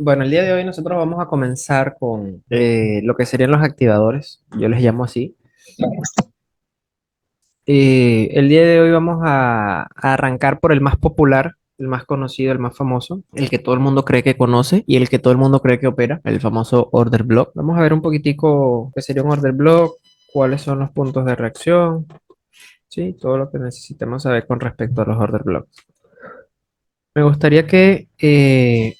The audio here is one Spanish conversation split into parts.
Bueno, el día de hoy nosotros vamos a comenzar con lo que serían los activadores, yo les llamo así. El día de hoy vamos a arrancar por el más popular, el más conocido, el más famoso, el que todo el mundo cree que conoce y el que todo el mundo cree que opera, el famoso order block. Vamos a ver un poquitico qué sería un order block, cuáles son los puntos de reacción, sí, todo lo que necesitamos saber con respecto a los order blocks. Me gustaría que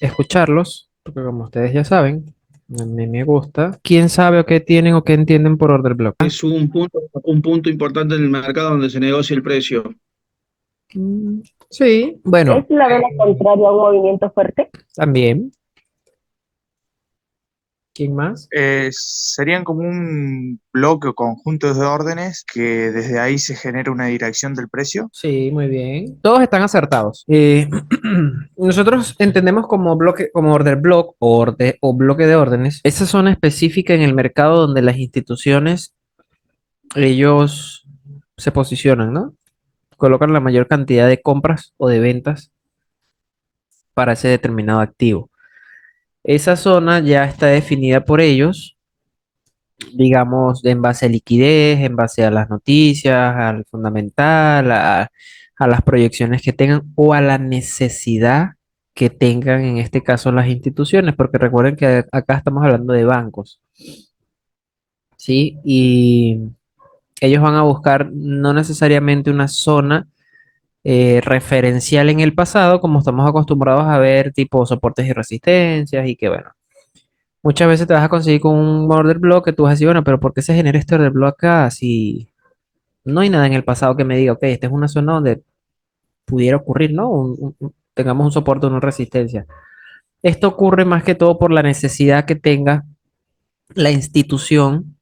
escucharlos, porque como ustedes ya saben, a mí me gusta. ¿Quién sabe o qué tienen o qué entienden por order block? Es un punto importante en el mercado donde se negocia el precio. Sí, Es bueno, la vela contraria a un movimiento fuerte. también. ¿Quién más? Serían como un bloque o conjunto de órdenes que desde ahí se genera una dirección del precio. Sí, muy bien. Todos están acertados. Nosotros entendemos como bloque, como order block o bloque de órdenes, esa zona específica en el mercado donde las instituciones, ellos se posicionan, ¿no? Colocan la mayor cantidad de compras o de ventas para ese determinado activo. Esa zona ya está definida por ellos, digamos, en base a liquidez, en base a las noticias, al fundamental, a las proyecciones que tengan o a la necesidad que tengan en este caso las instituciones, porque recuerden que acá estamos hablando de bancos, ¿sí? Y ellos van a buscar no necesariamente una zona referencial en el pasado, como estamos acostumbrados a ver, tipo soportes y resistencias, y que bueno, muchas veces te vas a conseguir con un order block que tú vas a decir, bueno, pero ¿por qué se genera este order block acá si no hay nada en el pasado que me diga, ok, esta es una zona donde pudiera ocurrir, ¿no? Tengamos un soporte o una resistencia. Esto ocurre más que todo por la necesidad que tenga la institución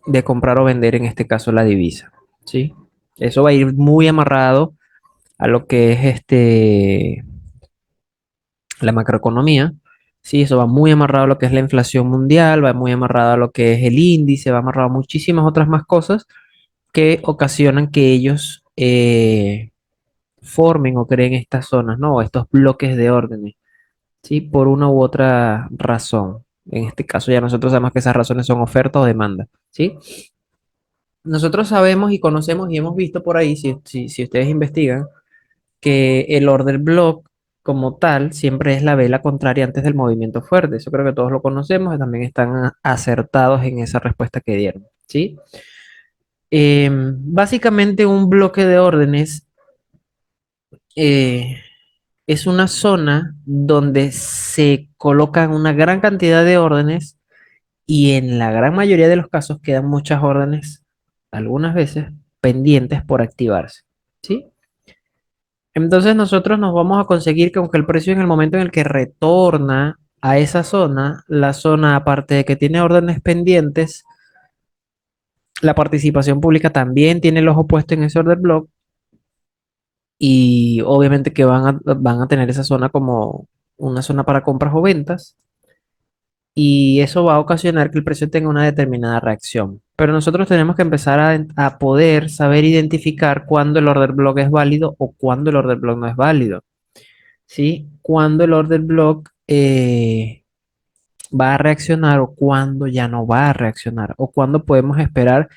de comprar o vender, en este caso la divisa, ¿sí? Eso va a ir muy amarrado a lo que es la macroeconomía. Sí, eso va muy amarrado a lo que es la inflación mundial, va muy amarrado a lo que es el índice, va amarrado a muchísimas otras más cosas que ocasionan que ellos formen o creen estas zonas, ¿no? O estos bloques de órdenes, ¿sí? Por una u otra razón. En este caso ya nosotros sabemos que esas razones son oferta o demanda, ¿sí? Nosotros sabemos y conocemos y hemos visto por ahí, si ustedes investigan, que el order block como tal siempre es la vela contraria antes del movimiento fuerte. Eso creo que todos lo conocemos y también están acertados en esa respuesta que dieron, ¿sí? Básicamente un bloque de órdenes eh, es una zona donde se colocan una gran cantidad de órdenes y en la gran mayoría de los casos quedan muchas órdenes, algunas veces pendientes por activarse, ¿sí? Entonces nosotros nos vamos a conseguir que aunque el precio en el momento en el que retorna a esa zona, la zona aparte de que tiene órdenes pendientes, la participación pública también tiene el ojo puesto en ese order block y obviamente que van a tener esa zona como una zona para compras o ventas y eso va a ocasionar que el precio tenga una determinada reacción. Pero nosotros tenemos que empezar a poder saber identificar cuándo el order block es válido o cuándo el order block no es válido. ¿Sí? Cuándo el order block va a reaccionar o cuándo ya no va a reaccionar o cuándo podemos esperar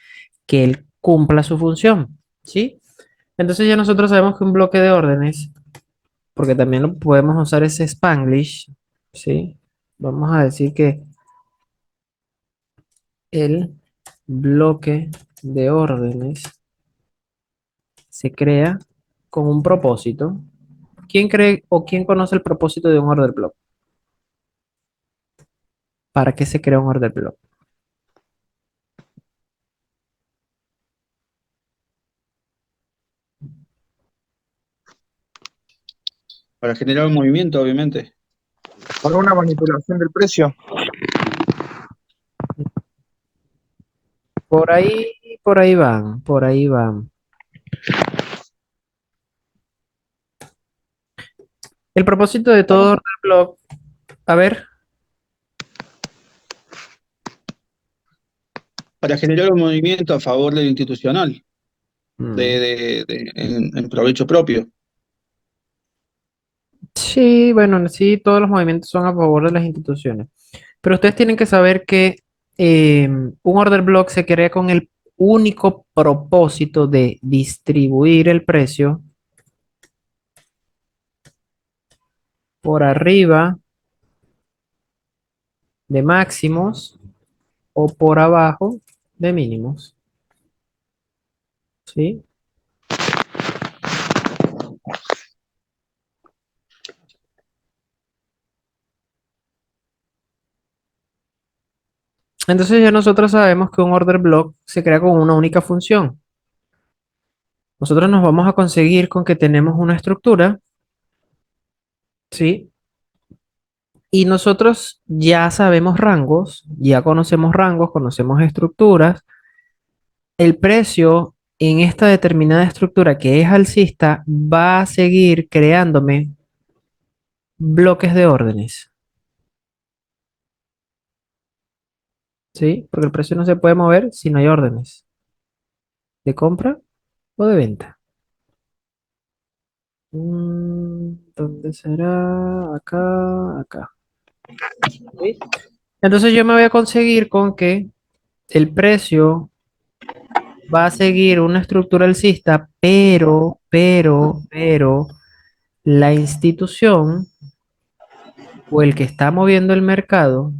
que él cumpla su función. ¿Sí? Entonces ya nosotros sabemos que un bloque de órdenes, porque también lo podemos usar ese Spanglish, ¿sí? Vamos a decir que el bloque de órdenes se crea con un propósito. ¿Quién cree o quién conoce el propósito de un order block? ¿Para qué se crea un order block? Para generar un movimiento, obviamente. Para una manipulación del precio. Por ahí, por ahí van, por ahí van. El propósito de todo order block, a ver, Para generar un movimiento a favor del institucional, mm, en provecho propio. Sí, bueno, sí, todos los movimientos son a favor de las instituciones. Pero ustedes tienen que saber que un order block se crea con el único propósito de distribuir el precio por arriba de máximos o por abajo de mínimos. ¿Sí? Entonces ya nosotros sabemos que un order block se crea con una única función. Nosotros nos vamos a conseguir con que tenemos una estructura, ¿sí? Y nosotros ya sabemos rangos, ya conocemos rangos, conocemos estructuras. El precio en esta determinada estructura que es alcista va a seguir creándome bloques de órdenes, ¿sí? Porque el precio no se puede mover si no hay órdenes de compra o de venta. ¿Dónde será? Acá, acá. ¿Sí? Entonces yo me voy a conseguir con que el precio va a seguir una estructura alcista, pero la institución o el que está moviendo el mercado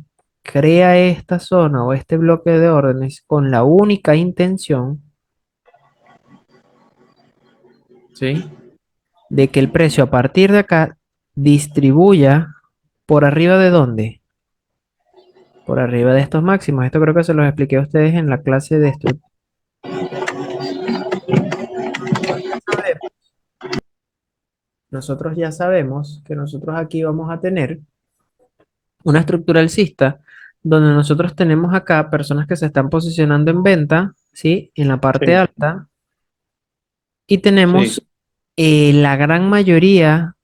crea esta zona o este bloque de órdenes con la única intención, ¿sí? De que el precio a partir de acá distribuya por arriba de dónde? Por arriba de estos máximos. Esto creo que se los expliqué a ustedes en la clase de estructura. Nosotros ya sabemos que nosotros aquí vamos a tener una estructura alcista donde nosotros tenemos acá personas que se están posicionando en venta, ¿sí? En la parte Sí, alta y sí. tenemos la gran mayoría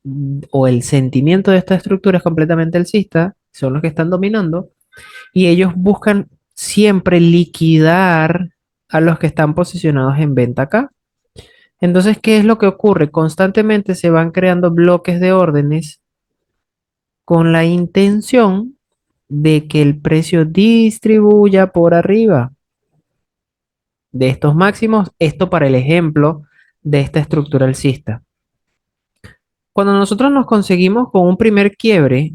o el sentimiento de esta estructura es completamente alcista, son los que están dominando y ellos buscan siempre liquidar a los que están posicionados en venta acá. Entonces, ¿qué es lo que ocurre? Constantemente se van creando bloques de órdenes con la intención de que el precio distribuya por arriba de estos máximos. Esto para el ejemplo de esta estructura alcista. Cuando nosotros nos conseguimos con un primer quiebre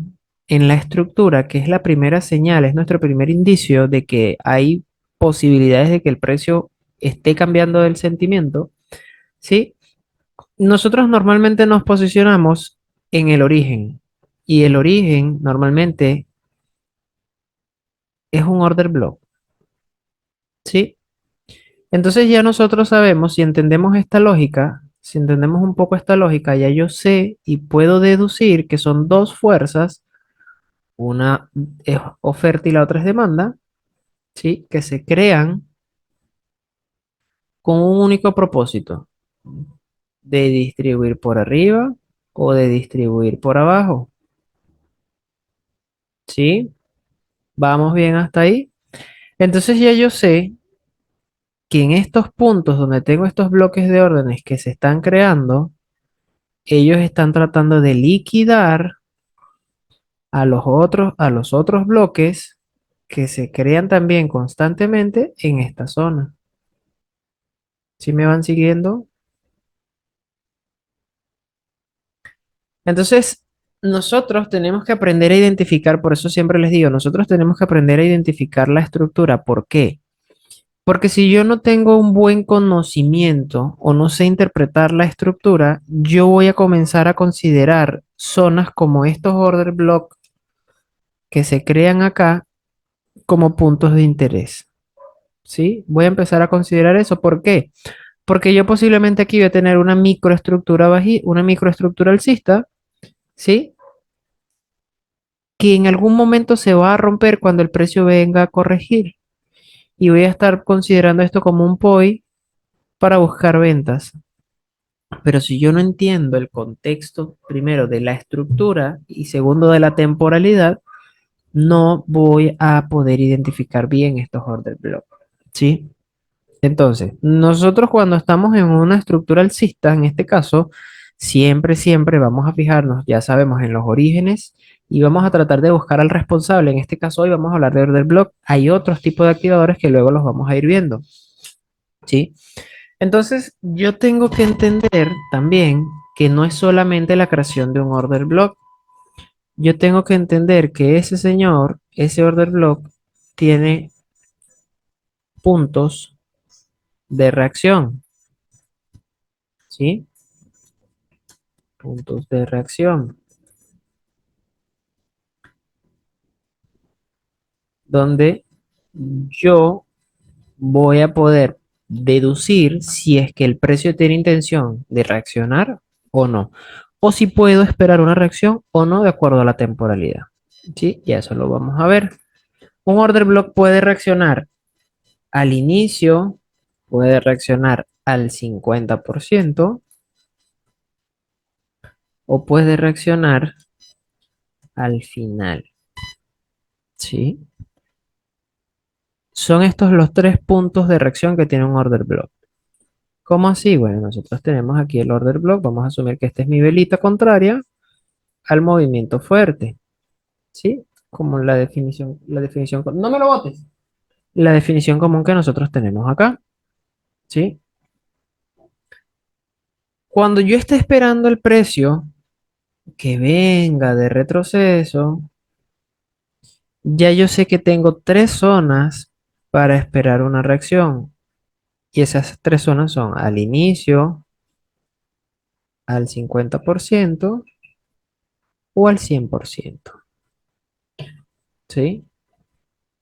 en la estructura, que es la primera señal, es nuestro primer indicio de que hay posibilidades de que el precio esté cambiando el sentimiento, ¿sí? Nosotros normalmente nos posicionamos en el origen y el origen normalmente es un order block, ¿sí? Entonces ya nosotros sabemos, si entendemos esta lógica, si entendemos un poco esta lógica, ya yo sé y puedo deducir que son dos fuerzas, una es oferta y la otra es demanda, ¿sí? Que se crean con un único propósito, de distribuir por arriba o de distribuir por abajo, ¿sí? ¿Vamos bien hasta ahí? Entonces ya yo sé que en estos puntos donde tengo estos bloques de órdenes que se están creando, ellos están tratando de liquidar a los otros bloques que se crean también constantemente en esta zona. ¿Sí me van siguiendo? Entonces, nosotros tenemos que aprender a identificar, por eso siempre les digo, nosotros tenemos que aprender a identificar la estructura. ¿Por qué? Porque si yo no tengo un buen conocimiento o no sé interpretar la estructura, yo voy a comenzar a considerar zonas como estos order blocks que se crean acá como puntos de interés. ¿Sí? Voy a empezar a considerar eso. ¿Por qué? Porque yo posiblemente aquí voy a tener una microestructura una microestructura alcista, ¿sí? Que en algún momento se va a romper cuando el precio venga a corregir. Y voy a estar considerando esto como un POI para buscar ventas. Pero si yo no entiendo el contexto, primero, de la estructura y segundo, de la temporalidad, no voy a poder identificar bien estos order blocks. ¿Sí? Entonces, nosotros cuando estamos en una estructura alcista, en este caso, Siempre vamos a fijarnos, ya sabemos, en los orígenes y vamos a tratar de buscar al responsable. En este caso, hoy vamos a hablar de order block. Hay otros tipos de activadores que luego los vamos a ir viendo, ¿sí? Entonces, yo tengo que entender también que no es solamente la creación de un order block. Yo tengo que entender que ese señor, ese order block, tiene puntos de reacción, ¿sí? Puntos de reacción, donde yo voy a poder deducir si es que el precio tiene intención de reaccionar o no, o si puedo esperar una reacción o no de acuerdo a la temporalidad, ¿sí? Y eso lo vamos a ver. Un order block puede reaccionar al inicio, puede reaccionar al 50% o puede reaccionar al final, ¿sí? Son estos los tres puntos de reacción que tiene un order block. ¿Cómo así? Bueno, nosotros tenemos aquí el order block. Vamos a asumir que esta es mi velita contraria al movimiento fuerte, ¿sí? Como no me lo botes. La definición común que nosotros tenemos acá, ¿sí? Cuando yo esté esperando el precio que venga de retroceso, ya yo sé que tengo tres zonas para esperar una reacción. Y esas tres zonas son al inicio, al 50% o al 100%, ¿sí?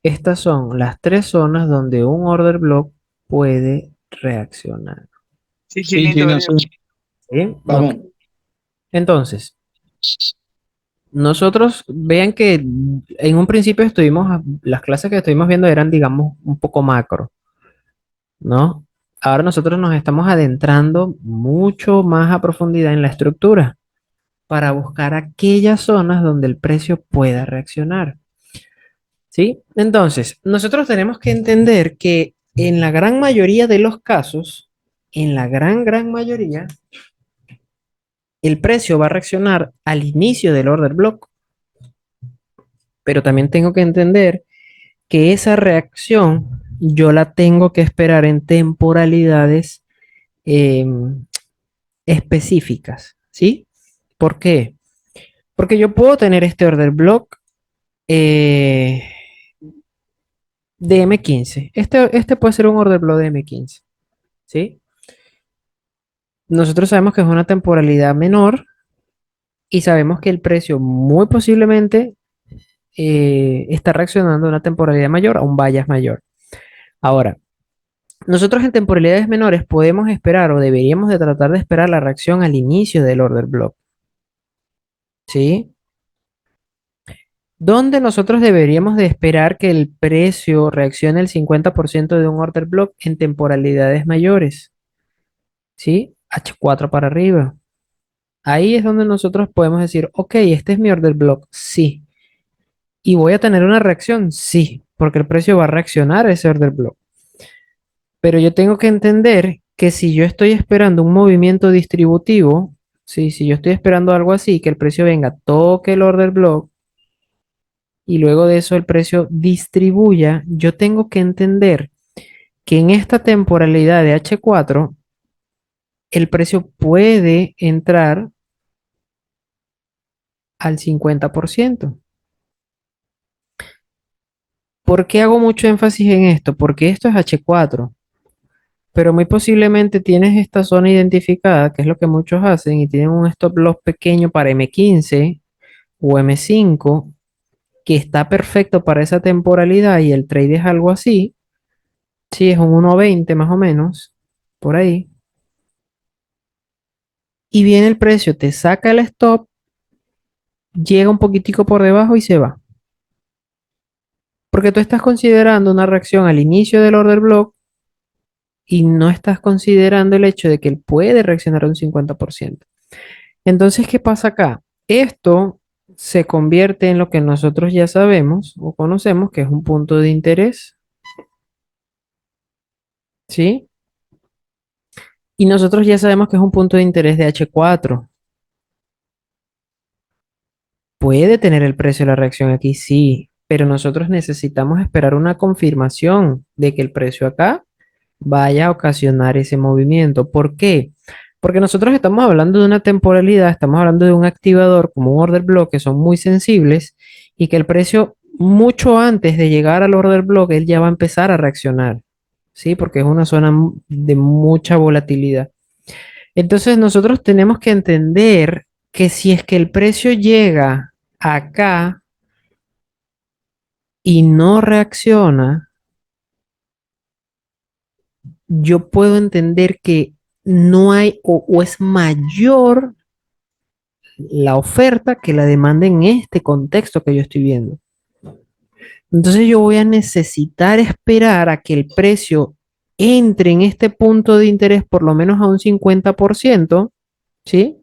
Estas son las tres zonas donde un order block puede reaccionar, Sí, Sí, Chinito, Chino, sí. ¿sí? Ok. Vamos. Entonces, nosotros vean que en un principio las clases que estuvimos viendo eran, digamos, un poco macro, ¿no? Ahora nosotros nos estamos adentrando mucho más a profundidad en la estructura para buscar aquellas zonas donde el precio pueda reaccionar, ¿sí? Entonces, nosotros tenemos que entender que en la gran mayoría de los casos, en la gran mayoría, el precio va a reaccionar al inicio del order block, pero también tengo que entender que esa reacción yo la tengo que esperar en temporalidades específicas, ¿sí? ¿Por qué? Porque yo puedo tener este order block eh, de M15. Este puede ser un order block de M15, ¿sí? Nosotros sabemos que es una temporalidad menor y sabemos que el precio muy posiblemente está reaccionando a una temporalidad mayor, a un bias mayor. Ahora, nosotros en temporalidades menores podemos esperar o deberíamos de tratar de esperar la reacción al inicio del order block, ¿sí? Donde nosotros deberíamos de esperar que el precio reaccione el 50% de un order block en temporalidades mayores, ¿sí? H4 para arriba. Ahí es donde nosotros podemos decir, ok, este es mi order block, sí. Y voy a tener una reacción, sí, porque el precio va a reaccionar a ese order block. Pero yo tengo que entender que si yo estoy esperando un movimiento distributivo, ¿sí? Si yo estoy esperando algo así, que el precio venga, toque el order block y luego de eso el precio distribuya, yo tengo que entender que en esta temporalidad de H4, el precio puede entrar al 50%. ¿Por qué hago mucho énfasis en esto? Porque esto es H4, pero muy posiblemente tienes esta zona identificada, que es lo que muchos hacen, y tienen un stop loss pequeño para M15 o M5, que está perfecto para esa temporalidad y el trade es algo así. Sí, es un 1.20 más o menos, por ahí. Y viene el precio, te saca el stop, llega un poquitico por debajo y se va. Porque tú estás considerando una reacción al inicio del order block y no estás considerando el hecho de que él puede reaccionar a un 50%. Entonces, ¿qué pasa acá? Esto se convierte en lo que nosotros ya sabemos o conocemos, que es un punto de interés, ¿sí? Y nosotros ya sabemos que es un punto de interés de H4. Puede tener el precio de la reacción aquí, sí, pero nosotros necesitamos esperar una confirmación de que el precio acá vaya a ocasionar ese movimiento. ¿Por qué? Porque nosotros estamos hablando de una temporalidad, estamos hablando de un activador como un order block que son muy sensibles y que el precio mucho antes de llegar al order block él ya va a empezar a reaccionar, ¿sí? Porque es una zona de mucha volatilidad. Entonces nosotros tenemos que entender que si es que el precio llega acá y no reacciona, yo puedo entender que no hay o es mayor la oferta que la demanda en este contexto que yo estoy viendo. Entonces yo voy a necesitar esperar a que el precio entre en este punto de interés por lo menos a un 50%, ¿sí?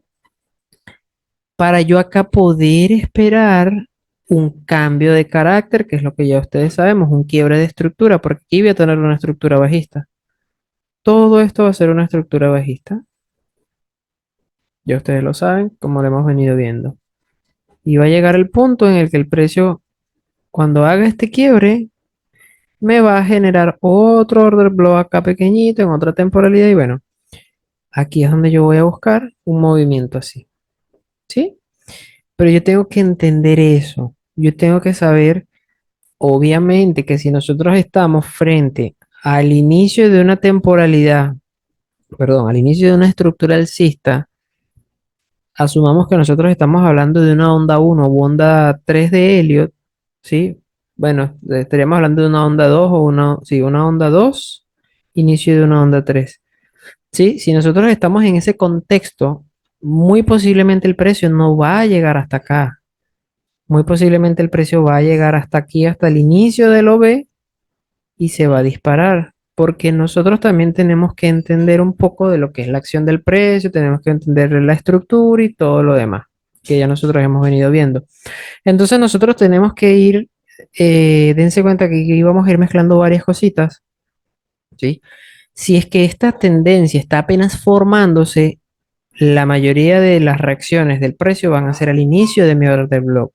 Para yo acá poder esperar un cambio de carácter, que es lo que ya ustedes sabemos, un quiebre de estructura, porque aquí voy a tener una estructura bajista. Todo esto va a ser una estructura bajista. Ya ustedes lo saben, como lo hemos venido viendo. Y va a llegar el punto en el que el precio, cuando haga este quiebre, me va a generar otro order block acá pequeñito en otra temporalidad. Y bueno, aquí es donde yo voy a buscar un movimiento así. ¿Sí? Pero yo tengo que entender eso. Yo tengo que saber, obviamente, que si nosotros estamos frente al inicio de una temporalidad, perdón, al inicio de una estructura alcista, asumamos que nosotros estamos hablando de una onda uno u onda 3 de Elliot, ¿sí? Bueno, estaríamos hablando de una onda 2 o una, sí, una onda 2, inicio de una onda 3, ¿sí? Si nosotros estamos en ese contexto, muy posiblemente el precio no va a llegar hasta acá. Muy posiblemente el precio va a llegar hasta aquí, hasta el inicio del OB y se va a disparar. Porque nosotros también tenemos que entender un poco de lo que es la acción del precio, tenemos que entender la estructura y todo lo demás, que ya nosotros hemos venido viendo. Entonces nosotros tenemos que ir, dense cuenta que aquí vamos a ir mezclando varias cositas, ¿sí? Si es que esta tendencia está apenas formándose, la mayoría de las reacciones del precio van a ser al inicio de mi order block.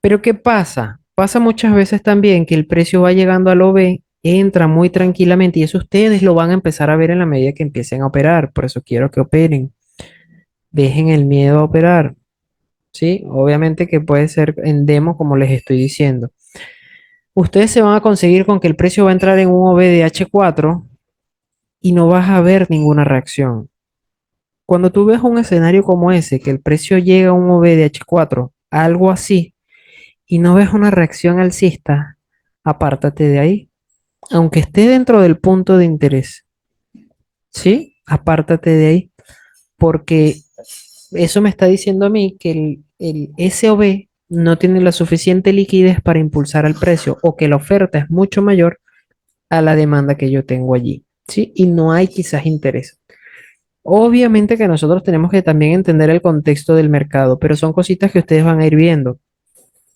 Pero ¿qué pasa? Pasa muchas veces también que el precio va llegando al OB, entra muy tranquilamente y eso ustedes lo van a empezar a ver en la medida que empiecen a operar. Por eso quiero que operen. Dejen el miedo a operar. ¿Sí? Obviamente que puede ser en demo como les estoy diciendo. Ustedes se van a conseguir con que el precio va a entrar en un OB de H4 y no vas a ver ninguna reacción. Cuando tú ves un escenario como ese, que el precio llega a un OB de H4, algo así, y no ves una reacción alcista, apártate de ahí. Aunque esté dentro del punto de interés, ¿sí? Apártate de ahí, porque eso me está diciendo a mí que el SOB no tiene la suficiente liquidez para impulsar al precio o que la oferta es mucho mayor a la demanda que yo tengo allí, ¿sí? Y no hay quizás interés. Obviamente que nosotros tenemos que también entender el contexto del mercado, pero son cositas que ustedes van a ir viendo.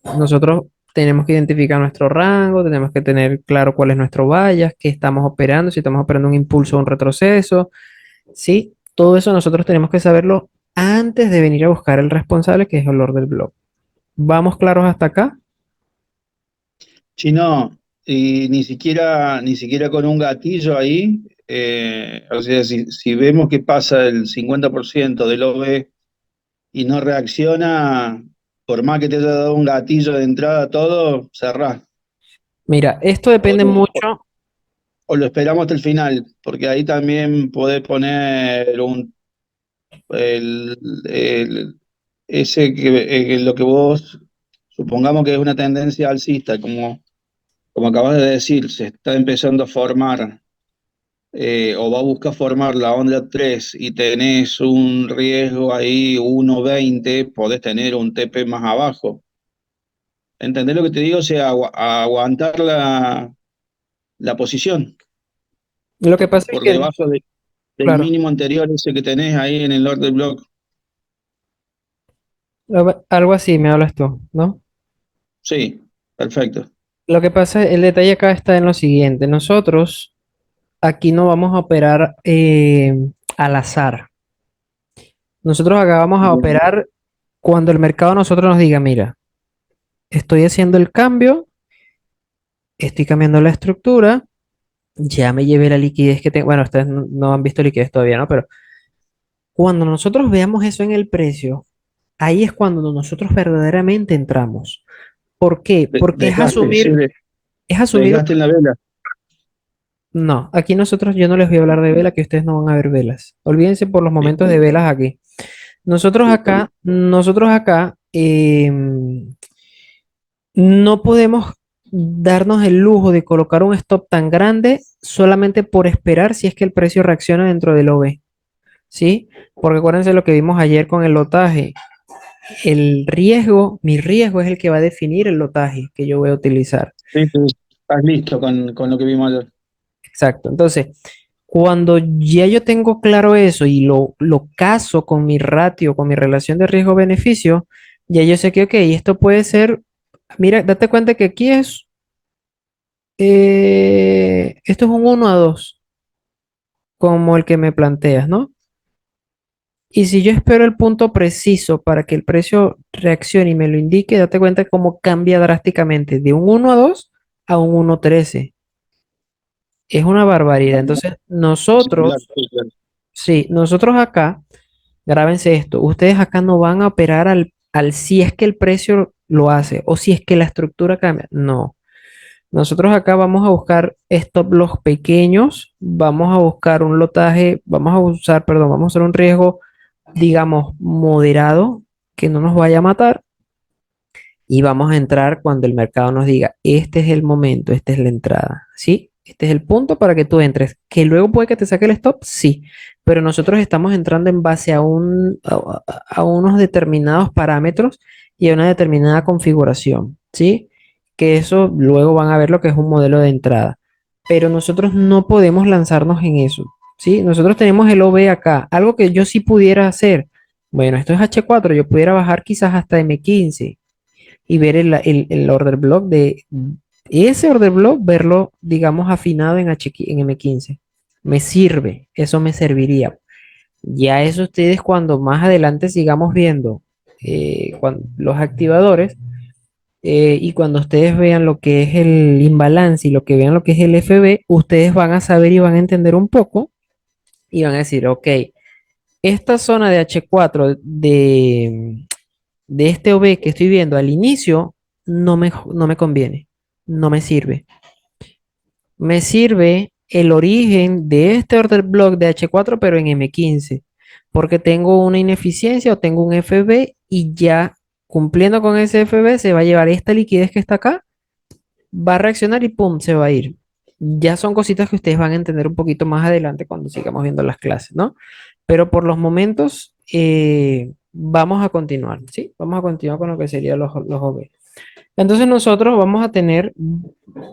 Nosotros tenemos que identificar nuestro rango, tenemos que tener claro cuál es nuestro bias, qué estamos operando, si estamos operando un impulso o un retroceso, ¿sí? Todo eso nosotros tenemos que saberlo antes de venir a buscar el responsable, que es el Lord del blog. ¿Vamos claros hasta acá? Si no, y ni siquiera con un gatillo ahí, o sea, si vemos que pasa el 50% del OB y no reacciona, por más que te haya dado un gatillo de entrada, todo, cerrás. Mira, esto O, depende mucho, o lo esperamos hasta el final, porque ahí también podés poner el, el- ese lo que vos, supongamos que es una tendencia alcista, como acabas de decir, se está empezando a formar o va a buscar formar la onda 3 y tenés un riesgo ahí 1,20, podés tener un TP más abajo. ¿Entendés lo que te digo? O sea, aguantar la posición lo que pasa es por que, debajo del claro, mínimo anterior ese que tenés ahí en el order block. algo así me hablas tú, ¿no? Sí, perfecto. Lo que pasa, el detalle acá está en lo siguiente, nosotros aquí no vamos a operar al azar. Nosotros acá vamos a Bien. operar cuando el mercado a nosotros nos diga, mira, estoy haciendo el cambio, estoy cambiando la estructura, ya me llevé la liquidez que tengo. Bueno, ustedes no han visto liquidez todavía, ¿no? Pero cuando nosotros veamos eso en el precio, ahí es cuando nosotros verdaderamente entramos. ¿Por qué? Porque Desgaste, sí, es asumir, desgaste en la vela. no, aquí nosotros yo no les voy a hablar de vela, que ustedes no van a ver velas. Olvídense por los momentos de velas aquí. Nosotros acá, no podemos darnos el lujo de colocar un stop tan grande solamente por esperar si es que el precio reacciona dentro del OB, ¿sí? Porque acuérdense lo que vimos ayer con el lotaje. El riesgo, mi riesgo es el que va a definir el lotaje que yo voy a utilizar. Sí, sí, estás listo con lo que vimos ayer. Exacto. Entonces, cuando ya yo tengo claro eso y lo caso con mi ratio, con mi relación de riesgo-beneficio, ya yo sé que, ok, esto puede ser, mira, date cuenta que aquí esto es un 1 a 2 como el que me planteas, ¿no? Y si yo espero el punto preciso para que el precio reaccione y me lo indique, date cuenta cómo cambia drásticamente de un 1 a 2 a un 1 a 13. Es una barbaridad. Entonces, Similar, nosotros, sí, claro. sí, nosotros acá, grábense esto, ustedes acá no van a operar al si es que el precio lo hace o si es que la estructura cambia. No. Nosotros acá vamos a buscar stop loss pequeños, vamos a buscar un lotaje, vamos a usar, perdón, vamos a hacer un riesgo, digamos, moderado, que no nos vaya a matar, y vamos a entrar cuando el mercado nos diga, este es el momento, esta es la entrada, ¿sí? Este es el punto para que tú entres. Que luego puede que te saque el stop, sí, pero nosotros estamos entrando en base a unos determinados parámetros y a una determinada configuración, ¿sí? Que eso luego van a ver lo que es un modelo de entrada. Pero nosotros no podemos lanzarnos en eso, ¿sí? Nosotros tenemos el OB acá, algo que yo sí pudiera hacer. Bueno, esto es H4, yo pudiera bajar quizás hasta M15 y ver el order block de ese order block, verlo, digamos, afinado en M15. Me sirve, eso me serviría. Ya eso ustedes cuando más adelante sigamos viendo los activadores y cuando ustedes vean lo que es el imbalance y lo que vean lo que es el FB, ustedes van a saber y van a entender un poco y van a decir, ok, esta zona de H4 de este OB que estoy viendo al inicio no me conviene, no me sirve. Me sirve el origen de este order block de H4, pero en M15, porque tengo una ineficiencia o tengo un FB y ya cumpliendo con ese FB se va a llevar esta liquidez que está acá, va a reaccionar y pum, se va a ir. Ya son cositas que ustedes van a entender un poquito más adelante cuando sigamos viendo las clases, ¿no? Pero por los momentos vamos a continuar, ¿sí? Vamos a continuar con lo que serían los OB. Entonces nosotros vamos a tener,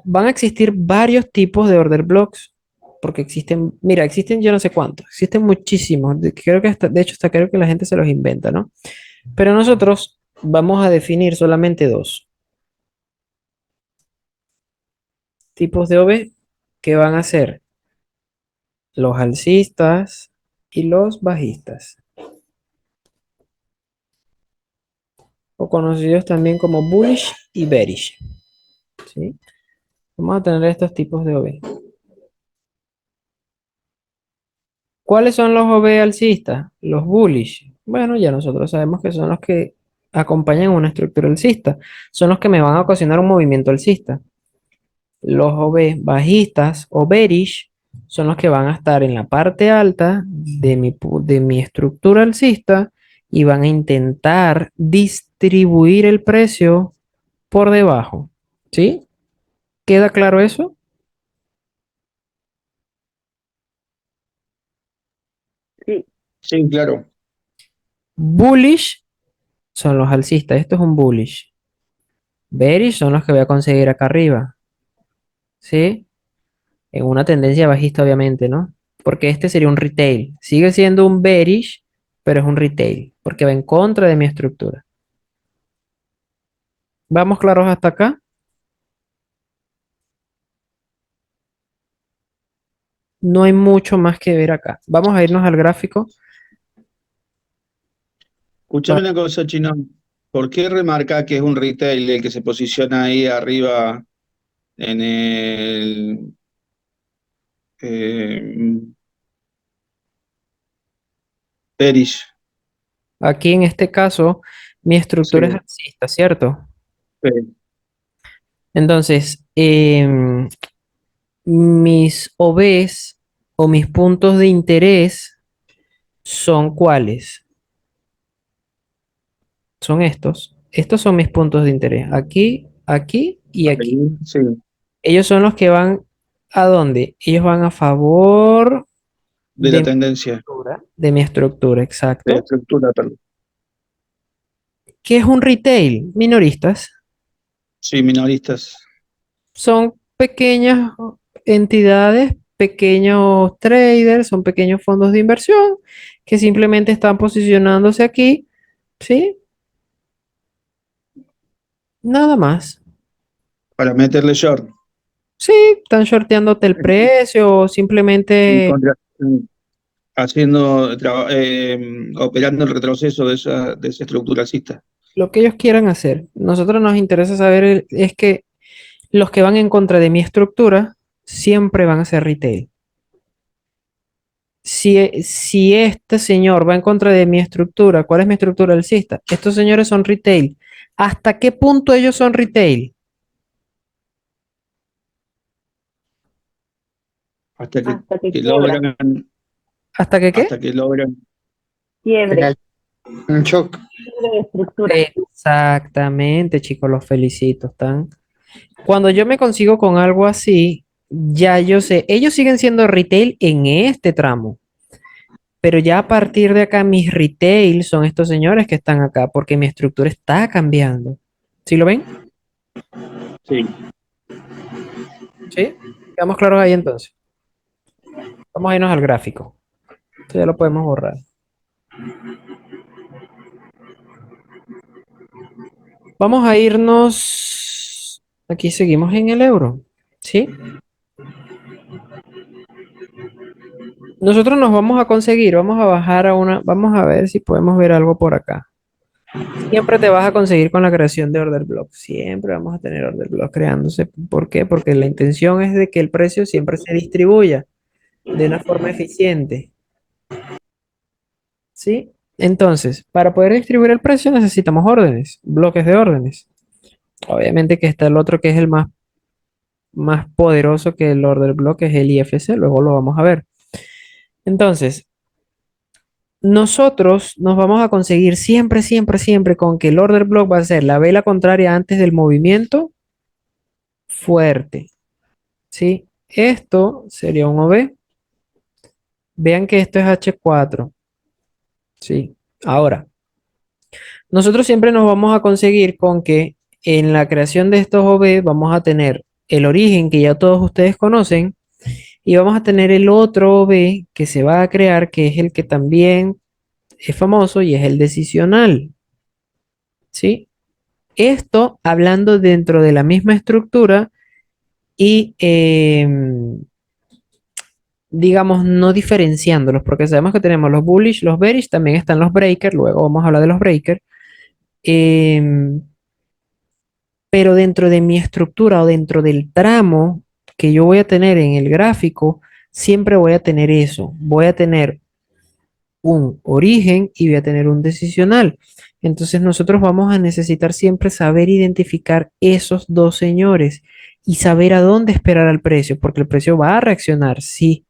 van a existir varios tipos de order blocks, porque existen, mira, existen yo no sé cuántos, existen muchísimos, creo que hasta, de hecho hasta creo que la gente se los inventa, ¿no? Pero nosotros vamos a definir solamente dos tipos de OB que van a ser los alcistas y los bajistas, o conocidos también como bullish y bearish, ¿sí? Vamos a tener estos tipos de OB. ¿Cuáles son los OB alcistas? Los bullish. Bueno, ya nosotros sabemos que son los que acompañan una estructura alcista. Son los que me van a ocasionar un movimiento alcista. Los OB bajistas o bearish son los que van a estar en la parte alta de mi estructura alcista y van a intentar distribuir el precio por debajo. ¿Sí? ¿Queda claro eso? Sí, Sí, claro. Bullish son los alcistas. Esto es un bullish. Bearish son los que voy a conseguir acá arriba. ¿Sí? En una tendencia bajista, obviamente, ¿no? Porque este sería un retail. Sigue siendo un bearish, pero es un retail, porque va en contra de mi estructura. ¿Vamos claros hasta acá? No hay mucho más que ver acá. Vamos a irnos al gráfico. Escuchame una cosa, Chino. ¿Por qué remarca que es un retail el que se posiciona ahí arriba en el eh, bearish? Aquí en este caso, mi Sí, estructura es alcista, ¿cierto? sí. Entonces, mis OVs o mis puntos de interés son ¿cuáles? Son estos. Estos son mis puntos de interés. Aquí, aquí y aquí. Ahí, sí, Ellos son los que van ¿a dónde? Ellos van a favor de la de tendencia, de mi estructura, de la exacto. estructura, perdón. ¿Qué es un retail? Minoristas. Sí, minoristas. Son pequeñas entidades, pequeños traders, son pequeños fondos de inversión que simplemente están posicionándose aquí, ¿sí? Nada más. Para meterle short. Sí, están shorteándote el precio o En simplemente contra- operando el retroceso de esa estructura alcista. lo que ellos quieran hacer. Nosotros nos interesa saber es que los que van en contra de mi estructura siempre van a ser retail. Si este señor va en contra de mi estructura, ¿cuál es mi estructura alcista? Estos señores son retail. ¿Hasta qué punto ellos son retail? Hasta hasta que que quiebra, logran, ¿Hasta que qué? hasta que logran. quiebre, Un shock. quiebre de estructura. Exactamente, chicos, los felicito. Están. Cuando yo me consigo con algo así, ya yo sé, ellos siguen siendo retail en este tramo, pero ya a partir de acá mis retail son estos señores que están acá, porque mi estructura está cambiando. ¿Sí lo ven? Sí. ¿Sí? Quedamos claros ahí entonces. Vamos a irnos al gráfico. Esto ya lo podemos borrar. Vamos a irnos. Aquí seguimos en el euro. ¿Sí? Nosotros nos vamos a conseguir, vamos a bajar a una, vamos a ver si podemos ver algo por acá. Siempre te vas a conseguir con la creación de order block. Siempre vamos a tener order block creándose. ¿Por qué? Porque la intención es de que el precio siempre se distribuya de una forma eficiente. ¿Sí? Entonces, para poder distribuir el precio necesitamos órdenes, bloques de órdenes. Obviamente que está el otro que es el más poderoso que el order block, que es el IFC. Luego lo vamos a ver. Entonces, nosotros nos vamos a conseguir siempre, siempre, siempre con que el order block va a ser la vela contraria antes del movimiento fuerte. ¿Sí? Esto sería un OB. Vean que esto es H4. ¿Sí? Ahora, nosotros siempre nos vamos a conseguir con que en la creación de estos OB vamos a tener el origen que ya todos ustedes conocen y vamos a tener el otro OB que se va a crear, que es el que también es famoso y es el decisional. ¿Sí? Esto hablando dentro de la misma estructura y digamos no diferenciándolos, porque sabemos que tenemos los bullish, los bearish, también están los breakers, luego vamos a hablar de los breakers, em, pero dentro de mi estructura o dentro del tramo que yo voy a tener en el gráfico, siempre voy a tener eso, voy a tener un origen y voy a tener un decisional. Entonces nosotros vamos a necesitar siempre saber identificar esos dos señores y saber a dónde esperar al precio, porque el precio va a reaccionar, sí,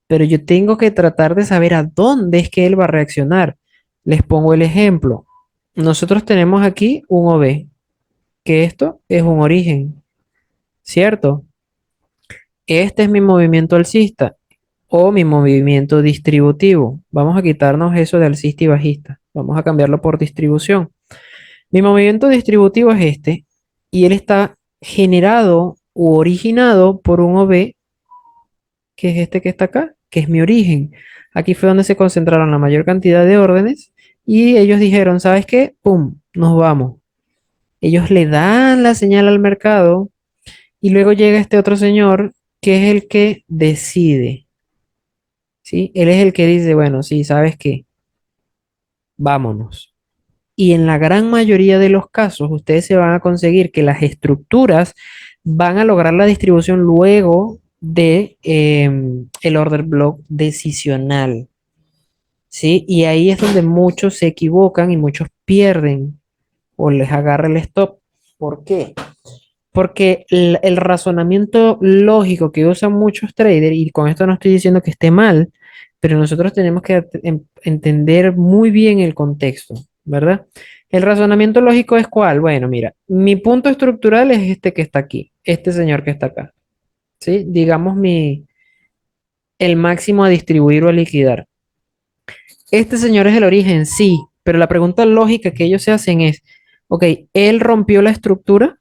pero yo tengo que tratar de saber a dónde es que él va a reaccionar. Les pongo el ejemplo. Nosotros tenemos aquí un OB, que esto es un origen, ¿cierto? Este es mi movimiento alcista o mi movimiento distributivo. Vamos a quitarnos eso de alcista y bajista. Vamos a cambiarlo por distribución. Mi movimiento distributivo es este y él está generado u originado por un OB que es este que está acá, que es mi origen. Aquí fue donde se concentraron la mayor cantidad de órdenes y ellos dijeron, ¿sabes qué? ¡Pum! Nos vamos. Ellos le dan la señal al mercado y luego llega este otro señor que es el que decide, ¿sí? Él es el que dice, bueno, sí, ¿sabes qué? Vámonos. Y en la gran mayoría de los casos, ustedes se van a conseguir que las estructuras van a lograr la distribución luego de el order block decisional, ¿sí? Y ahí es donde muchos se equivocan y muchos pierden o les agarra el stop. ¿Por qué? Porque el razonamiento lógico que usan muchos traders, y con esto no estoy diciendo que esté mal, pero nosotros tenemos que entender muy bien el contexto, ¿verdad? El razonamiento lógico es cuál. Bueno, mira, mi punto estructural es este que está aquí, este señor que está acá, ¿sí? Digamos el máximo a distribuir o a liquidar. Este señor es el origen, sí, pero la pregunta lógica que ellos se hacen es, ok, él rompió la estructura,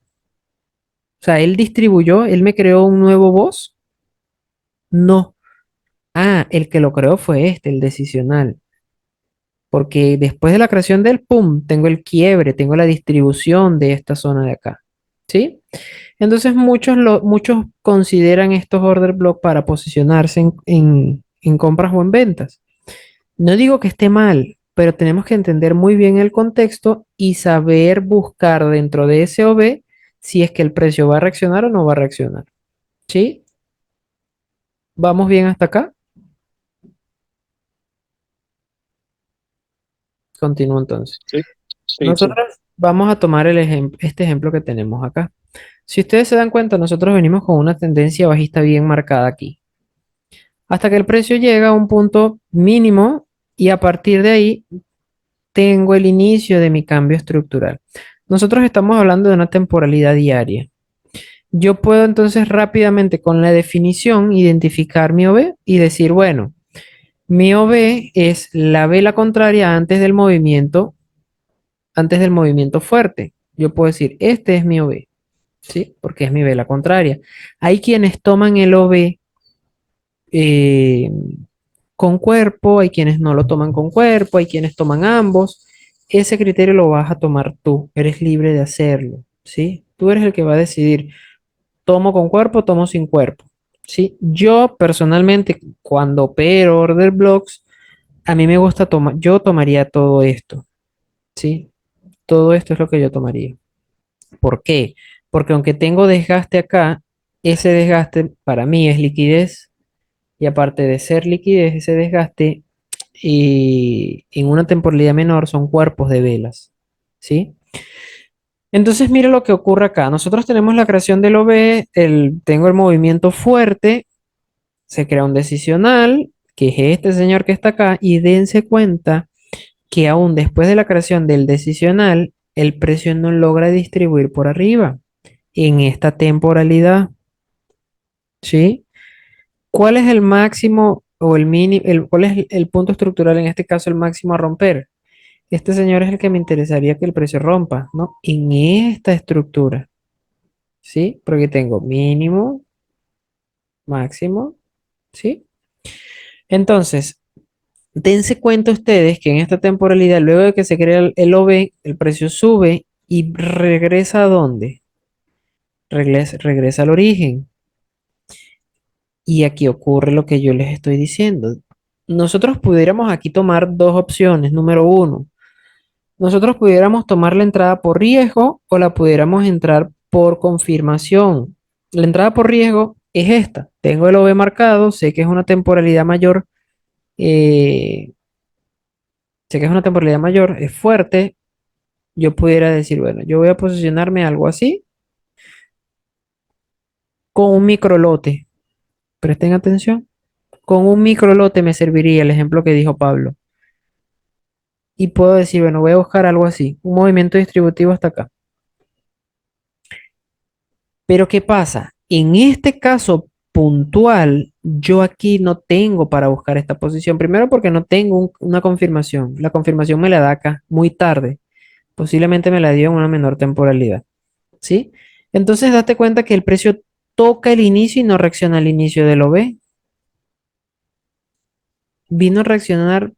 o sea, él distribuyó, él me creó un nuevo boss. No. Ah, el que lo creó fue este, el decisional. Porque después de la creación del PUM, tengo el quiebre, tengo la distribución de esta zona de acá. ¿Sí? Entonces muchos consideran estos order block para posicionarse en compras o en ventas. No digo que esté mal, pero tenemos que entender muy bien el contexto y saber buscar dentro de ese OB si es que el precio va a reaccionar o no va a reaccionar. ¿Sí? ¿Vamos bien hasta acá? Continúo entonces. Sí, sí, sí. Nosotros vamos a tomar este ejemplo que tenemos acá. Si ustedes se dan cuenta, nosotros venimos con una tendencia bajista bien marcada aquí, hasta que el precio llega a un punto mínimo y a partir de ahí tengo el inicio de mi cambio estructural. Nosotros estamos hablando de una temporalidad diaria. Yo puedo entonces rápidamente con la definición identificar mi OB y decir, bueno, mi OB es la vela contraria antes del movimiento fuerte. Yo puedo decir, este es mi OB, ¿sí? Porque es mi vela contraria. Hay quienes toman el OB eh, con cuerpo, hay quienes no lo toman con cuerpo, hay quienes toman ambos. Ese criterio lo vas a tomar tú, eres libre de hacerlo, ¿sí? Tú eres el que va a decidir, tomo con cuerpo, tomo sin cuerpo, ¿sí? Yo personalmente, cuando opero order blocks, a mí me gusta tomar, yo tomaría todo esto, ¿sí? Todo esto es lo que yo tomaría. ¿Por qué? Porque aunque tengo desgaste acá, ese desgaste para mí es liquidez y aparte de ser liquidez, ese desgaste en una temporalidad menor son cuerpos de velas, ¿sí? Entonces mira lo que ocurre acá. Nosotros tenemos la creación del OB, tengo el movimiento fuerte, se crea un decisional, que es este señor que está acá, y dense cuenta que aún después de la creación del decisional, el precio no logra distribuir por arriba en esta temporalidad, ¿sí? ¿Cuál es el máximo o el mínimo, cuál es el punto estructural, en este caso el máximo a romper? Este señor es el que me interesaría que el precio rompa, ¿no? En esta estructura, ¿sí? Porque tengo mínimo, máximo, ¿sí? Entonces, dense cuenta ustedes que en esta temporalidad, luego de que se crea el OB, el precio sube y regresa ¿a dónde? Regresa al origen. Y aquí ocurre lo que yo les estoy diciendo. Nosotros pudiéramos aquí tomar dos opciones. Número uno, nosotros pudiéramos tomar la entrada por riesgo o la pudiéramos entrar por confirmación. La entrada por riesgo es esta. Tengo el OB marcado, sé que es una temporalidad mayor, eh, sé que es una temporalidad mayor, es fuerte. Yo pudiera decir, bueno, yo voy a posicionarme algo así con un microlote. Presten atención. Con un microlote me serviría el ejemplo que dijo Pablo. Y puedo decir, bueno, voy a buscar algo así, un movimiento distributivo hasta acá. Pero ¿qué pasa? En este caso puntual, yo aquí no tengo para buscar esta posición. Primero porque no tengo una confirmación. La confirmación me la da acá muy tarde. Posiblemente me la dio en una menor temporalidad. ¿Sí? Entonces date cuenta que el precio toca el inicio y no reacciona al inicio del OB. Vino a reaccionar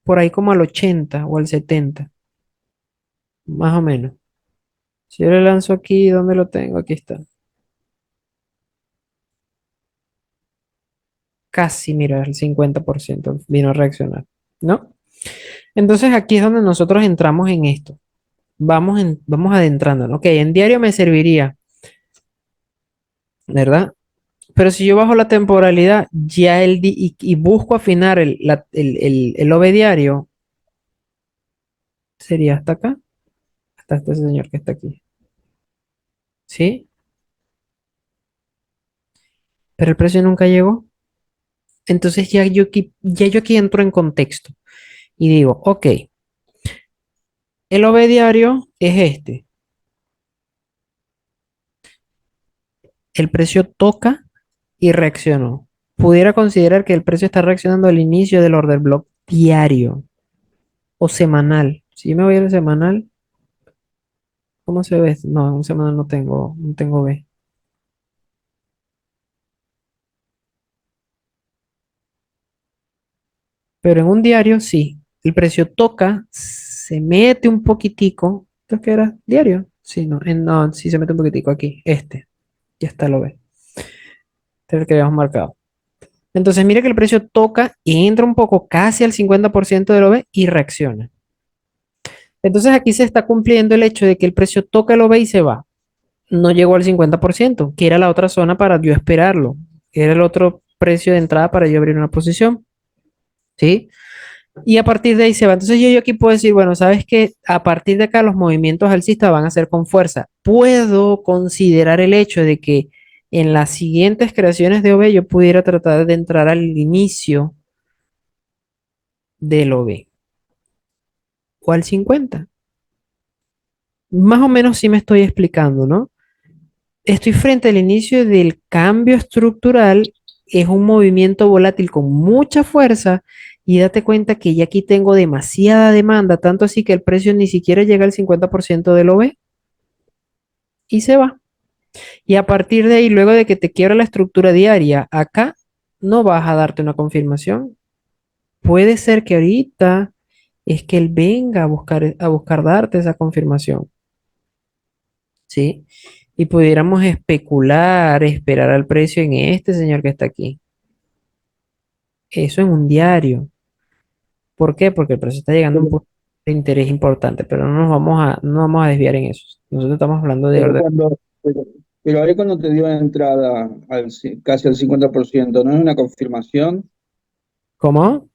por ahí como al 80 o al 70, más o menos. Si yo le lanzo aquí, ¿dónde lo tengo? Aquí está. casi, mira, el 50% vino a reaccionar, ¿no? Entonces aquí es donde nosotros entramos en esto. Vamos adentrando, ¿no? Ok, en diario me serviría, ¿verdad? Pero si yo bajo la temporalidad y busco afinar el OV diario, sería hasta acá, hasta este señor que está aquí. ¿Sí? Pero el precio nunca llegó. Entonces ya yo aquí entro en contexto y digo, ok, el OV diario es este. El precio toca y reaccionó. Pudiera considerar que el precio está reaccionando al inicio del order block diario o semanal. Si yo me voy al semanal, ¿cómo se ve? No, un semanal no tengo B. Pero en un diario sí. El precio toca, se mete un poquitico. ¿Esto qué era? ¿Diario? Sí, no, sí se mete un poquitico aquí. Ya está, lo ve. Este es el que habíamos marcado. Entonces, mire que el precio toca y entra un poco casi al 50% de lo B y reacciona. Entonces, aquí se está cumpliendo el hecho de que el precio toca el OB y se va. No llegó al 50%, que era la otra zona para yo esperarlo. Era el otro precio de entrada para yo abrir una posición. ¿Sí? Y a partir de ahí se va. Entonces yo aquí puedo decir, bueno, sabes que a partir de acá los movimientos alcistas van a ser con fuerza. Puedo considerar el hecho de que en las siguientes creaciones de OB yo pudiera tratar de entrar al inicio del OB o al 50. Más o menos sí me estoy explicando, ¿no? Estoy frente al inicio del cambio estructural, es un movimiento volátil con mucha fuerza y date cuenta que ya aquí tengo demasiada demanda, tanto así que el precio ni siquiera llega al 50% del OB y se va. Y a partir de ahí, luego de que te quiebra la estructura diaria, acá no vas a darte una confirmación. Puede ser que ahorita es que él venga a buscar darte esa confirmación. ¿Sí? Y pudiéramos especular, esperar al precio en este señor que está aquí. Eso en un diario. ¿Por qué? Porque el precio está llegando a un punto de interés importante, pero no vamos a desviar en eso. Nosotros estamos hablando de Pero orden. cuando, pero ahí cuando te dio entrada casi al 50%, ¿no es una confirmación? ¿Cómo?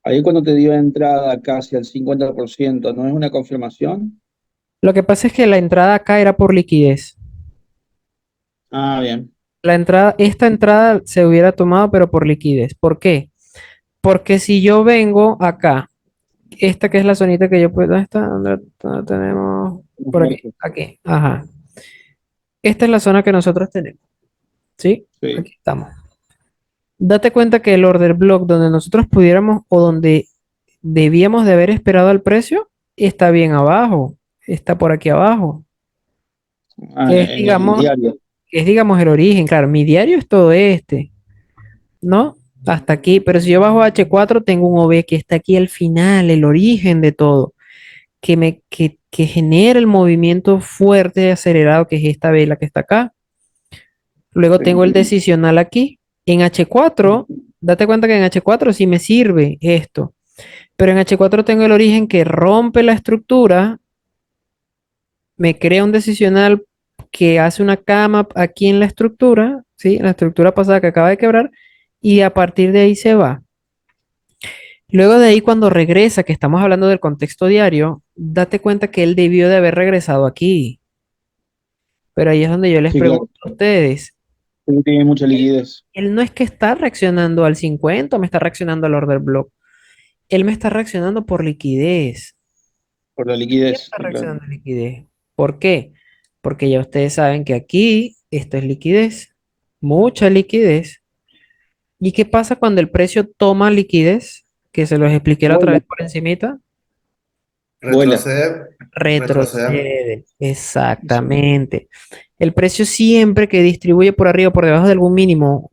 Ahí cuando te dio entrada casi al 50%, ¿no es una confirmación? Lo que pasa es que la entrada acá era por liquidez. Ah, bien. Esta entrada se hubiera tomado, pero por liquidez. ¿Por qué? Porque si yo vengo acá, esta que es la zonita que yo puedo, ¿dónde está? ¿Dónde tenemos? Por aquí, aquí, ajá. Esta es la zona que nosotros tenemos, ¿sí? Sí. Aquí estamos. Date cuenta que el order block donde nosotros pudiéramos o donde debíamos de haber esperado al precio está bien abajo, está por aquí abajo, Ah, que es, en el digamos, diario. que es, digamos, el origen. Claro, mi diario es todo este, ¿no? Hasta aquí, pero si yo bajo H4 tengo un OB que está aquí al final, el origen de todo, que genera el movimiento fuerte, acelerado, que es esta vela que está acá. Luego tengo el Sí. decisional aquí. En H4, date cuenta que en H4 sí me sirve esto, pero en H4 tengo el origen que rompe la estructura, me crea un decisional que hace una cama aquí en la estructura, ¿sí? En la estructura pasada que acaba de quebrar, y a partir de ahí se va. Luego de ahí, cuando regresa, que estamos hablando del contexto diario, date cuenta que él debió de haber regresado aquí. Pero ahí es donde yo les Sí, claro. pregunto a ustedes, Sí, tiene mucha liquidez él no es que está reaccionando al 50 o me está reaccionando al order block, él me está reaccionando por liquidez. por la ¿Qué liquidez. está Sí, claro. reaccionando a liquidez? ¿Por qué? Porque ya ustedes saben que aquí esto es liquidez, mucha liquidez. ¿Y qué pasa cuando el precio toma liquidez? Que se los expliqué la otra Vuela, vez por encimita. vuela. Retroceder, retroceder. Retrocede, Sí. exactamente. El precio siempre que distribuye por arriba o por debajo de algún mínimo,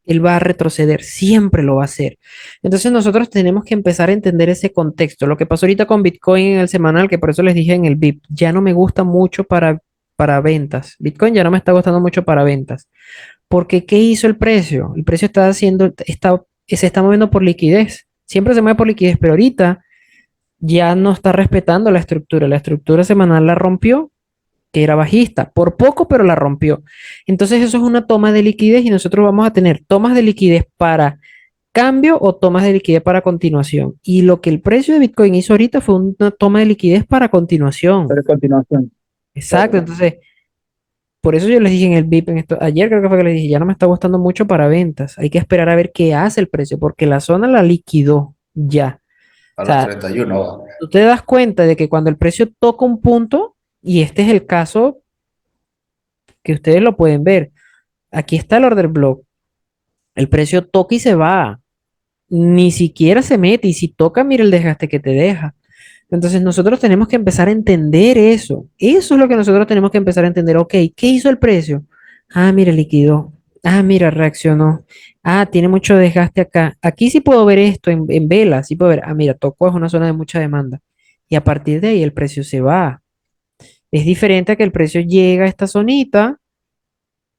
él va a retroceder, siempre lo va a hacer. Entonces nosotros tenemos que empezar a entender ese contexto. Lo que pasó ahorita con Bitcoin en el semanal, que por eso les dije en el VIP, ya no me gusta mucho para ventas. Bitcoin ya no me está gustando mucho para ventas. Porque ¿qué hizo el precio? El precio se está moviendo por liquidez. Siempre se mueve por liquidez, pero ahorita ya no está respetando la estructura. La estructura semanal la rompió, que era bajista, por poco, pero la rompió. Entonces eso es una toma de liquidez y nosotros vamos a tener tomas de liquidez para cambio o tomas de liquidez para continuación. Y lo que el precio de Bitcoin hizo ahorita fue una toma de liquidez para continuación. Pero a continuación. Exacto, entonces, por eso yo les dije en el VIP, ayer creo que fue que les dije, ya no me está gustando mucho para ventas. Hay que esperar a ver qué hace el precio, porque la zona la liquidó ya. A O los sea, 31. tú te das cuenta de que cuando el precio toca un punto, y este es el caso que ustedes lo pueden ver, aquí está el order block, el precio toca y se va, ni siquiera se mete, y si toca, mira el desgaste que te deja. Entonces nosotros tenemos que empezar a entender eso. Eso es lo que nosotros tenemos que empezar a entender. Ok, ¿qué hizo el precio? Ah, mira, liquidó. Ah, mira, reaccionó. Ah, tiene mucho desgaste acá. Aquí sí puedo ver esto en vela, sí puedo ver. Ah, mira, tocó, es una zona de mucha demanda. Y a partir de ahí el precio se va. Es diferente a que el precio llega a esta zonita,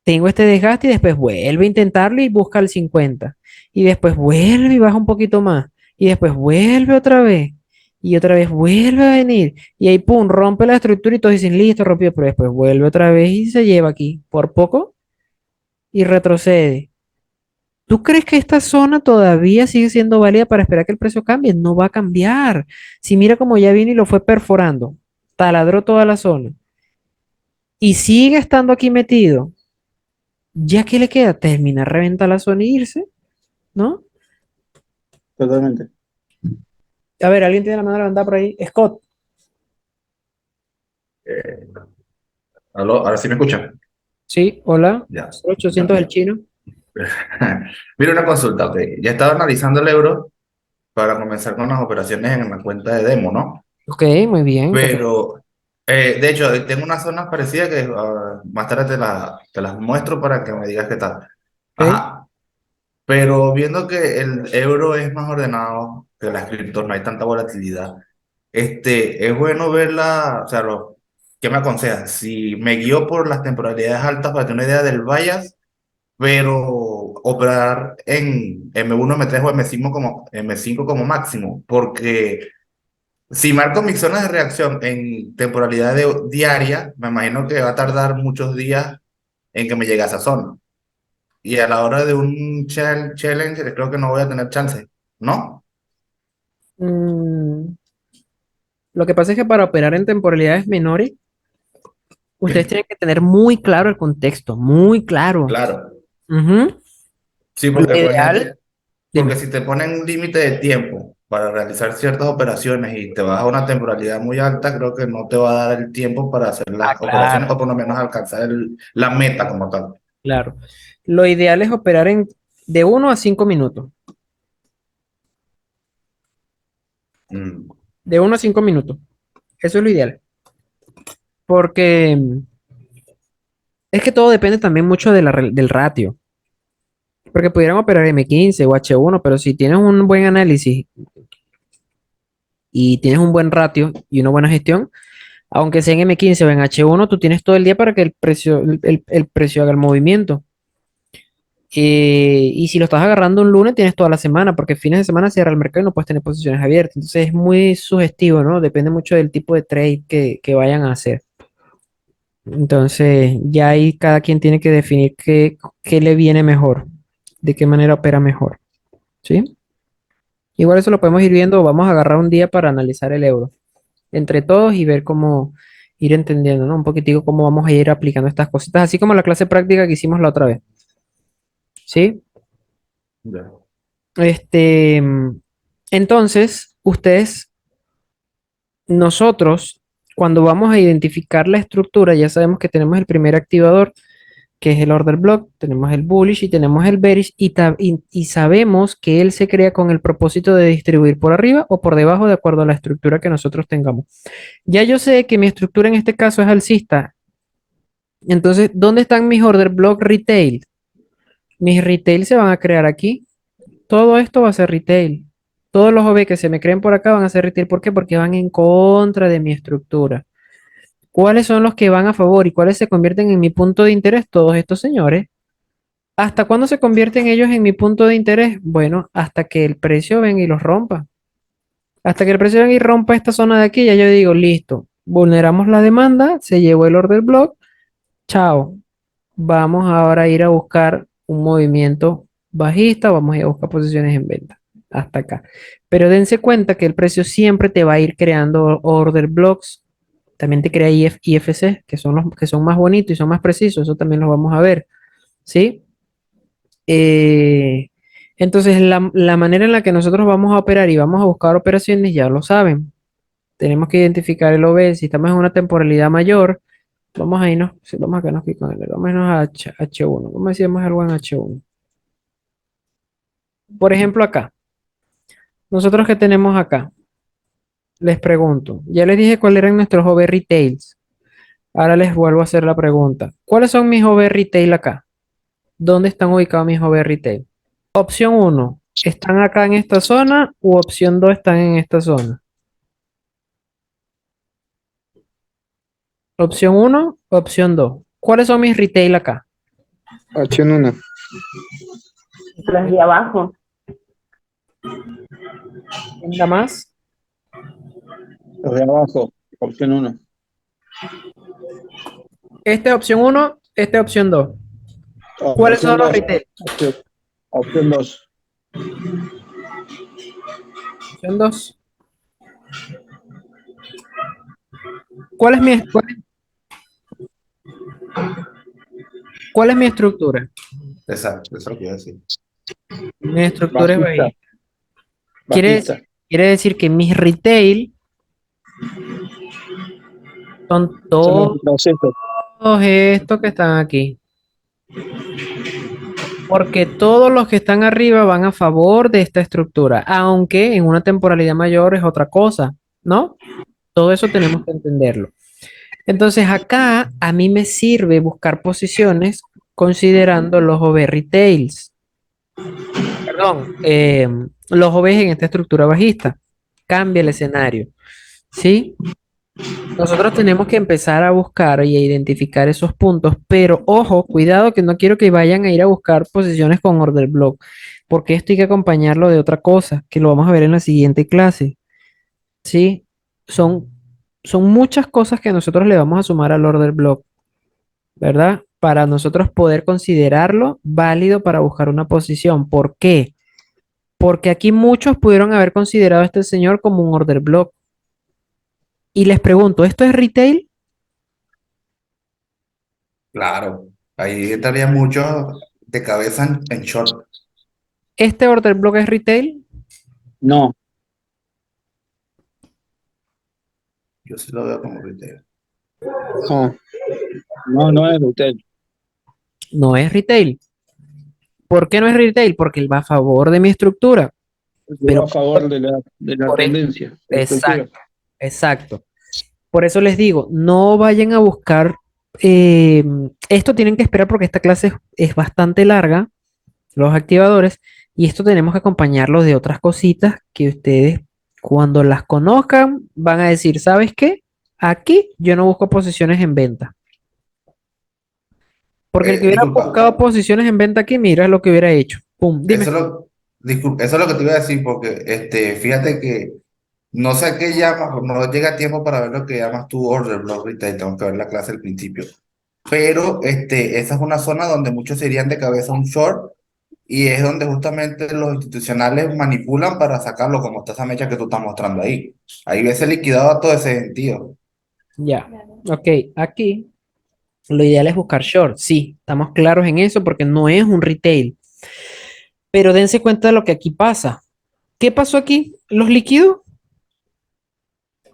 tengo este desgaste y después vuelve a intentarlo y busca el 50. Y después vuelve y baja un poquito más. Y después vuelve otra vez. Y otra vez vuelve a venir. Y ahí, pum, rompe la estructura y todos dicen, listo, rompió. Pero después vuelve otra vez y se lleva aquí por poco y retrocede. ¿Tú crees que esta zona todavía sigue siendo válida para esperar que el precio cambie? No va a cambiar. Si mira como ya vino y lo fue perforando, taladró toda la zona y sigue estando aquí metido, ¿ya qué le queda? Terminar, reventar la zona y irse, ¿no? Totalmente. A ver, ¿alguien tiene la mano levantada por ahí? Scott. Eh, ¿Aló? ¿Ahora sí me escuchan? Sí, hola. Ya. 800 del chino. Mira una consulta, ok. Ya estaba analizando el euro para comenzar con las operaciones en la cuenta de demo, ¿no? Ok, muy bien. Perfecto. Pero, de hecho, tengo unas zonas parecidas que más tarde te las muestro para que me digas qué tal. Ok. Ajá. Pero viendo que el euro es más ordenado que las criptos, no hay tanta volatilidad, es bueno verla, o sea, ¿qué me aconsejas? Si me guío por las temporalidades altas para tener una idea del bias, pero operar en M1, M3 o M5 como máximo, porque si marco mis zonas de reacción en temporalidad diaria, me imagino que va a tardar muchos días en que me llegue a esa zona. Y a la hora de un challenge, creo que no voy a tener chance, ¿no? Mm, lo que pasa es que para operar en temporalidades menores, ustedes Sí, tienen que tener muy claro el contexto, muy claro. claro. Ujú. Sí, Lo porque ideal, imagínate, porque dime. si te ponen un límite de tiempo para realizar ciertas operaciones y te vas a una temporalidad muy alta, creo que no te va a dar el tiempo para hacer Ah, las operaciones o claro, por lo menos alcanzar la meta como tal. claro. Lo ideal es operar de 1 a 5 minutos. Mm, De 1 a 5 minutos. Eso es lo ideal. Porque es que todo depende también mucho del ratio. Porque pudieran operar M15 o H1, pero si tienes un buen análisis y tienes un buen ratio y una buena gestión, aunque sea en M15 o en H1, tú tienes todo el día para que el precio haga el movimiento. Y si lo estás agarrando un lunes, tienes toda la semana, porque fines de semana cierra el mercado y no puedes tener posiciones abiertas. Entonces es muy sugestivo, ¿no? Depende mucho del tipo de trade que vayan a hacer. Entonces ya ahí cada quien tiene que definir qué le viene mejor, de qué manera opera mejor. ¿Sí? Igual eso lo podemos ir viendo, vamos a agarrar un día para analizar el euro entre todos y ver cómo ir entendiendo, ¿no? Un poquitico cómo vamos a ir aplicando estas cositas, así como la clase práctica que hicimos la otra vez. ¿Sí? ya. Este, entonces, nosotros, cuando vamos a identificar la estructura, ya sabemos que tenemos el primer activador, que es el order block, tenemos el bullish y tenemos el bearish, y sabemos que él se crea con el propósito de distribuir por arriba o por debajo de acuerdo a la estructura que nosotros tengamos. Ya yo sé que mi estructura en este caso es alcista. Entonces, ¿dónde están mis order block retail? Mis retail se van a crear aquí. Todo esto va a ser retail. Todos los OV que se me creen por acá van a ser retail. ¿Por qué? Porque van en contra de mi estructura. ¿Cuáles son los que van a favor y cuáles se convierten en mi punto de interés? Todos estos señores. ¿Hasta cuándo se convierten ellos en mi punto de interés? Bueno, hasta que el precio venga y los rompa. Hasta que el precio venga y rompa esta zona de aquí, ya yo digo, listo, vulneramos la demanda, se llevó el order block, chao. Vamos ahora a ir a buscar un movimiento bajista, vamos a ir a buscar posiciones en venta. Hasta acá. Pero dense cuenta que el precio siempre te va a ir creando order blocks. También te crea IFC, que son los que son más bonitos y son más precisos. Eso también lo vamos a ver. ¿Sí? Eh, entonces, la manera en la que nosotros vamos a operar y vamos a buscar operaciones, ya lo saben. Tenemos que identificar el OB. Si estamos en una temporalidad mayor, vamos a irnos, sí, vamos a quedarnos aquí con él. Vamos a irnos a H1. ¿Cómo decíamos algo en H1? Por ejemplo, acá. Nosotros que tenemos acá, les pregunto. Ya les dije cuáles eran nuestros OB retails. Ahora les vuelvo a hacer la pregunta. ¿Cuáles son mis OB retail acá? ¿Dónde están ubicados mis OB retail? Opción uno, ¿están acá en esta zona? U opción 2, ¿están en esta zona? Opción uno, opción 2. ¿Cuáles son mis retail acá? Opción 1. Los de abajo. Venga más. Los de abajo. Opción 1. Esta es opción uno, esta es opción 2. ¿Cuáles Opción son los 2. retail? Opción 2. Opción 2. ¿Cuál es mi estructura? Exacto, eso es lo que iba a decir. Mi estructura es Bajista. bajista. Quiere Bajista. decir, quiere decir que mis retail son Son los todos procesos. estos que están aquí. Porque todos los que están arriba van a favor de esta estructura, aunque en una temporalidad mayor es otra cosa, ¿no? Todo eso tenemos que entenderlo. Entonces acá a mí me sirve buscar posiciones considerando los OV retails. Perdón, los OV en esta estructura bajista. Cambia el escenario, ¿sí? Nosotros tenemos que empezar a buscar y a identificar esos puntos, pero ojo, cuidado que no quiero que vayan a ir a buscar posiciones con order block, porque esto hay que acompañarlo de otra cosa, que lo vamos a ver en la siguiente clase, ¿sí? Son, son muchas cosas que nosotros le vamos a sumar al order block, ¿verdad? Para nosotros poder considerarlo válido para buscar una posición. ¿Por qué? Porque aquí muchos pudieron haber considerado a este señor como un order block. Y les pregunto, ¿esto es retail? Claro, ahí estaría mucho de cabeza en short. ¿Este order block es retail? No. Yo sí lo veo como retail. No. No, no es retail. No es retail. ¿Por qué no es retail? Porque él va a favor de mi estructura. Yo Pero a favor de la por eso, tendencia. De la estructura. exacto, exacto. Por eso les digo, no vayan a buscar, esto tienen que esperar porque esta clase es bastante larga, los activadores, y esto tenemos que acompañarlo de otras cositas que ustedes cuando las conozcan van a decir, ¿sabes qué? Aquí yo no busco posiciones en venta. Porque el que hubiera Disculpa, buscado posiciones en venta aquí, mira lo que hubiera hecho. Pum, dime. eso es lo que te iba a decir, porque fíjate que no sé a qué llamas, no llega tiempo para ver lo que llamas tu order block retail, tengo que ver la clase al principio. Pero esa es una zona donde muchos se irían de cabeza a un short y es donde justamente los institucionales manipulan para sacarlo, como está esa mecha que tú estás mostrando ahí. Ahí ves liquidado a todo ese sentido. Ya. Ok, aquí lo ideal es buscar short. Sí, estamos claros en eso porque no es un retail. Pero dense cuenta de lo que aquí pasa. ¿Qué pasó aquí? Los liquidos.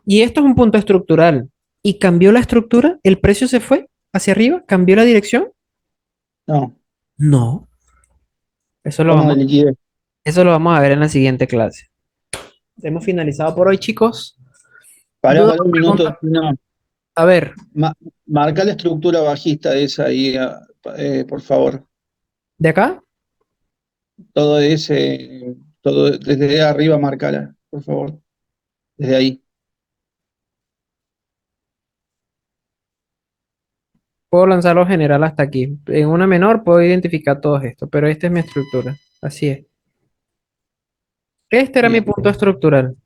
Y esto es un punto estructural. Y cambió la estructura, el precio se fue hacia arriba, cambió la dirección. No. No, eso lo Tono de vamos, liquidez. eso lo vamos a ver en la siguiente clase. Hemos finalizado por hoy, chicos. ¿Dudas Para o un minuto. preguntas? No. A ver, Marca la estructura bajista esa ahí, por favor. ¿de acá? Todo ese, todo desde arriba, marcala, por favor. Desde ahí. puedo lanzarlo general hasta aquí. En una menor puedo identificar todo esto, pero esta es mi estructura. Así es. Este era mi Bien. punto estructural.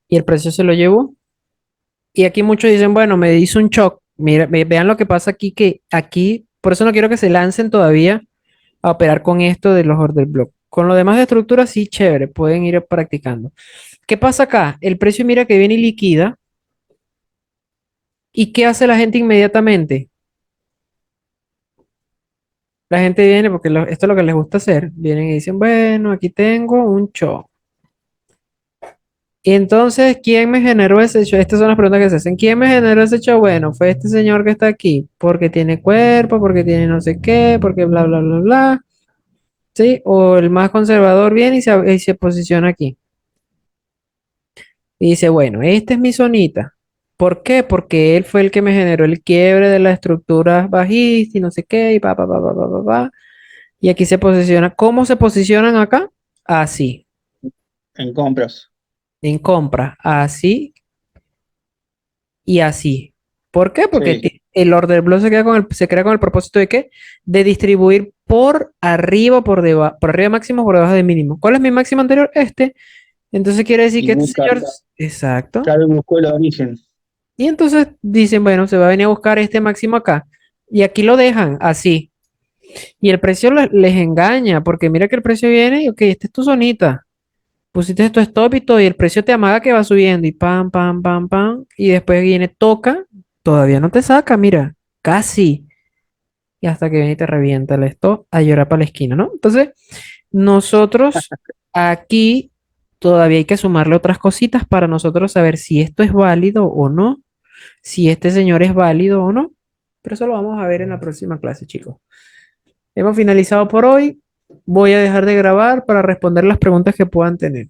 Y el precio se lo llevó. Y aquí muchos dicen, bueno, me hizo un shock. Mira, vean lo que pasa aquí, que aquí, por eso no quiero que se lancen todavía a operar con esto de los order block. Con lo demás de estructura, sí, chévere, pueden ir practicando. ¿Qué pasa acá? El precio mira que viene y liquida. ¿Y qué hace la gente inmediatamente? La gente viene porque esto es lo que les gusta hacer. Vienen y dicen, bueno, aquí tengo un shock. Y entonces, ¿quién me generó ese show? Estas son las preguntas que se hacen. ¿Quién me generó ese show? Bueno, fue este señor que está aquí, porque tiene cuerpo, porque tiene no sé qué, porque bla, bla, bla, bla. ¿Sí? O el más conservador viene y se posiciona aquí. Y dice, bueno, esta es mi zonita. ¿Por qué? Porque él fue el que me generó el quiebre de las estructuras bajistas y no sé qué, y pa, pa, pa, pa, pa, pa, pa. Y aquí se posiciona. ¿Cómo se posicionan acá? Así, En compras. en compra. Así y así. ¿Por qué? Porque Sí. el order block se crea con el propósito de qué? De distribuir por arriba, por debajo, por arriba máximo, por debajo de mínimo. ¿Cuál es mi máximo anterior? Este. Entonces quiere decir Y que este busca, señor, exacto. claro, buscó el origen. Y entonces dicen, bueno, se va a venir a buscar este máximo acá. Y aquí lo dejan así. Y el precio les engaña, porque mira que el precio viene y, ok, esta es tu zonita. Pusiste tu stop y todo, y el precio te amaga que va subiendo, y pam, pam, pam, pam. Y después viene, toca, todavía no te saca, mira, casi. Y hasta que viene y te revienta el stop a llorar para la esquina, ¿no? Entonces, nosotros aquí todavía hay que sumarle otras cositas para nosotros saber si esto es válido o no, si este señor es válido o no. Pero eso lo vamos a ver en la próxima clase, chicos. Hemos finalizado por hoy. Voy a dejar de grabar para responder las preguntas que puedan tener.